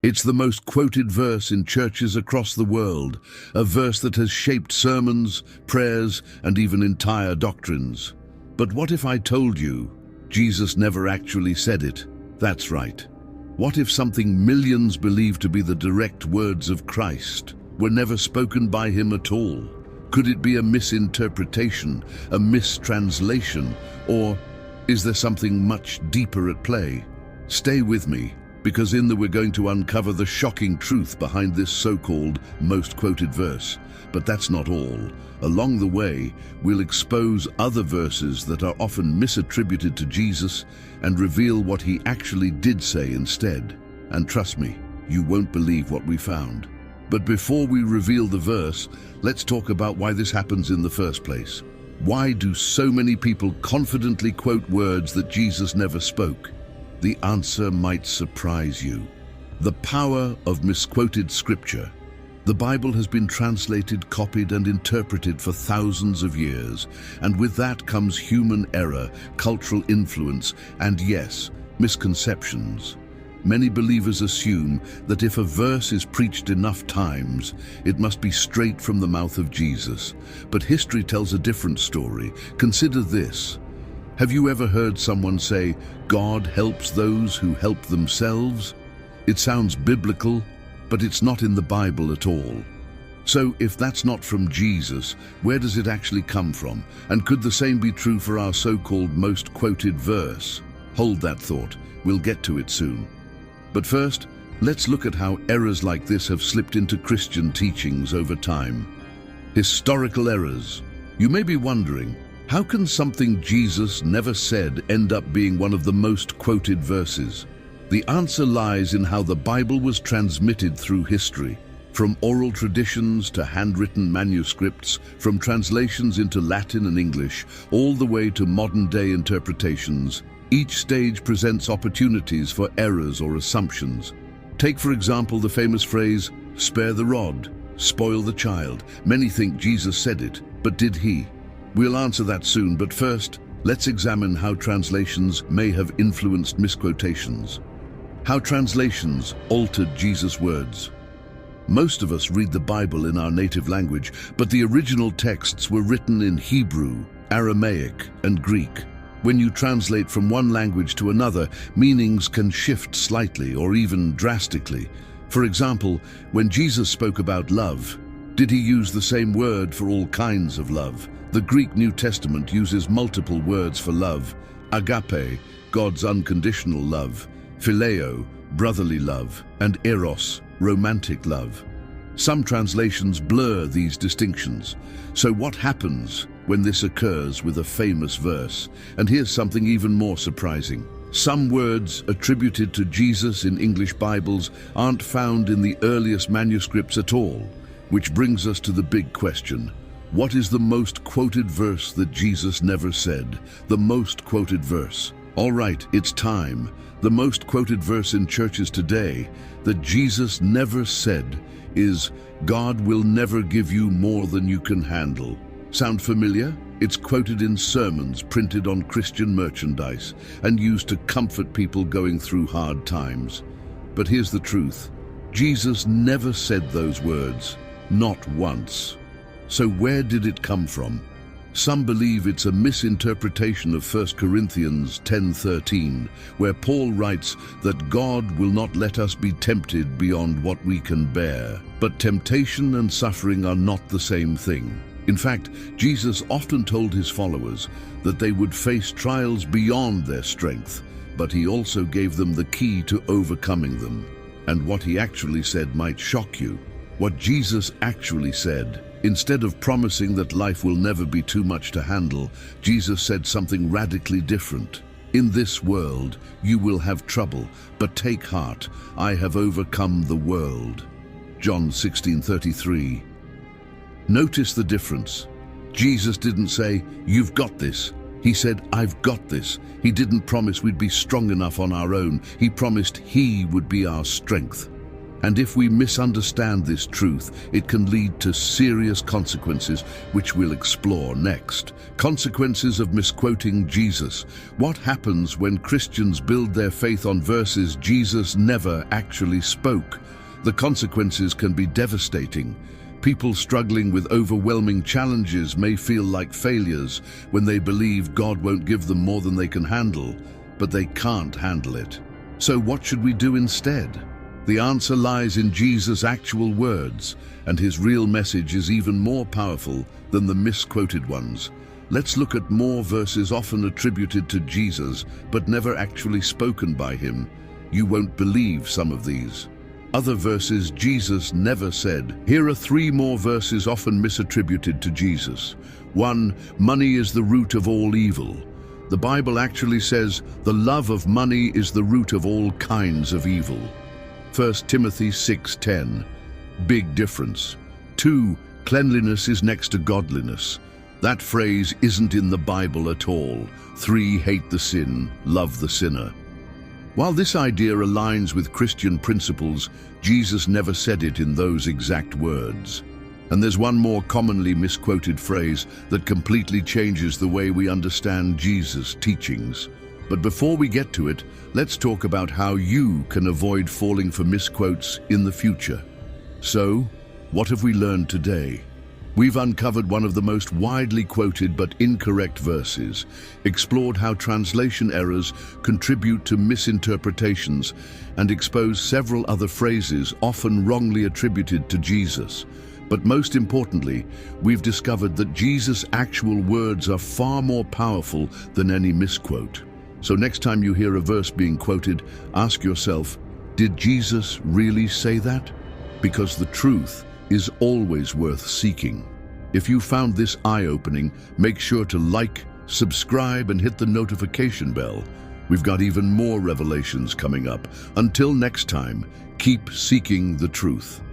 It's the most quoted verse in churches across the world, a verse that has shaped sermons, prayers, and even entire doctrines. But what if I told you Jesus never actually said it? That's right. What if something millions believe to be the direct words of Christ were never spoken by him at all? Could it be a misinterpretation, a mistranslation, or is there something much deeper at play? Stay with me, because we're going to uncover the shocking truth behind this so-called most quoted verse. But that's not all. Along the way, we'll expose other verses that are often misattributed to Jesus and reveal what he actually did say instead. And trust me, you won't believe what we found. But before we reveal the verse, let's talk about why this happens in the first place. Why do so many people confidently quote words that Jesus never spoke? The answer might surprise you. The power of misquoted scripture. The Bible has been translated, copied, and interpreted for thousands of years, and with that comes human error, cultural influence, and yes, misconceptions. Many believers assume that if a verse is preached enough times, it must be straight from the mouth of Jesus. But history tells a different story. Consider this. Have you ever heard someone say, "God helps those who help themselves"? It sounds biblical, but it's not in the Bible at all. So if that's not from Jesus, where does it actually come from? And could the same be true for our so-called most quoted verse? Hold that thought. We'll get to it soon. But first, let's look at how errors like this have slipped into Christian teachings over time. Historical errors. You may be wondering, how can something Jesus never said end up being one of the most quoted verses? The answer lies in how the Bible was transmitted through history. From oral traditions to handwritten manuscripts, from translations into Latin and English, all the way to modern-day interpretations, each stage presents opportunities for errors or assumptions. Take, for example, the famous phrase, "Spare the rod, spoil the child." Many think Jesus said it, but did he? We'll answer that soon, but first, let's examine how translations may have influenced misquotations. How translations altered Jesus' words. Most of us read the Bible in our native language, but the original texts were written in Hebrew, Aramaic, and Greek. When you translate from one language to another, meanings can shift slightly or even drastically. For example, when Jesus spoke about love, did he use the same word for all kinds of love? The Greek New Testament uses multiple words for love: agape, God's unconditional love; phileo, brotherly love; and eros, romantic love. Some translations blur these distinctions. So what happens when this occurs with a famous verse? And here's something even more surprising. Some words attributed to Jesus in English Bibles aren't found in the earliest manuscripts at all, which brings us to the big question. What is the most quoted verse that Jesus never said? The most quoted verse. All right, it's time. The most quoted verse in churches today that Jesus never said is, "God will never give you more than you can handle." Sound familiar? It's quoted in sermons printed on Christian merchandise and used to comfort people going through hard times. But here's the truth. Jesus never said those words, not once. So where did it come from? Some believe it's a misinterpretation of 1 Corinthians 10:13, where Paul writes that God will not let us be tempted beyond what we can bear. But temptation and suffering are not the same thing. In fact, Jesus often told his followers that they would face trials beyond their strength, but he also gave them the key to overcoming them. And what he actually said might shock you. What Jesus actually said, instead of promising that life will never be too much to handle, Jesus said something radically different. "In this world you will have trouble, but take heart, I have overcome the world." John 16:33. Notice the difference. Jesus didn't say, "You've got this." He said, "I've got this." He didn't promise we'd be strong enough on our own. He promised he would be our strength. And if we misunderstand this truth, it can lead to serious consequences, which we'll explore next. Consequences of misquoting Jesus. What happens when Christians build their faith on verses Jesus never actually spoke? The consequences can be devastating. People struggling with overwhelming challenges may feel like failures when they believe God won't give them more than they can handle, but they can't handle it. So what should we do instead? The answer lies in Jesus' actual words, and his real message is even more powerful than the misquoted ones. Let's look at more verses often attributed to Jesus, but never actually spoken by him. You won't believe some of these. Other verses Jesus never said. Here are 3 more verses often misattributed to Jesus. 1. Money is the root of all evil. The Bible actually says, the love of money is the root of all kinds of evil. 1 Timothy 6:10. Big difference. 2. Cleanliness is next to godliness. That phrase isn't in the Bible at all. 3. Hate the sin, love the sinner. While this idea aligns with Christian principles, Jesus never said it in those exact words. And there's one more commonly misquoted phrase that completely changes the way we understand Jesus' teachings. But before we get to it, let's talk about how you can avoid falling for misquotes in the future. So, what have we learned today? We've uncovered one of the most widely quoted but incorrect verses, explored how translation errors contribute to misinterpretations, and exposed several other phrases often wrongly attributed to Jesus. But most importantly, we've discovered that Jesus' actual words are far more powerful than any misquote. So next time you hear a verse being quoted, ask yourself, did Jesus really say that? Because the truth is always worth seeking. If you found this eye-opening, make sure to like, subscribe, and hit the notification bell. We've got even more revelations coming up. Until next time, keep seeking the truth.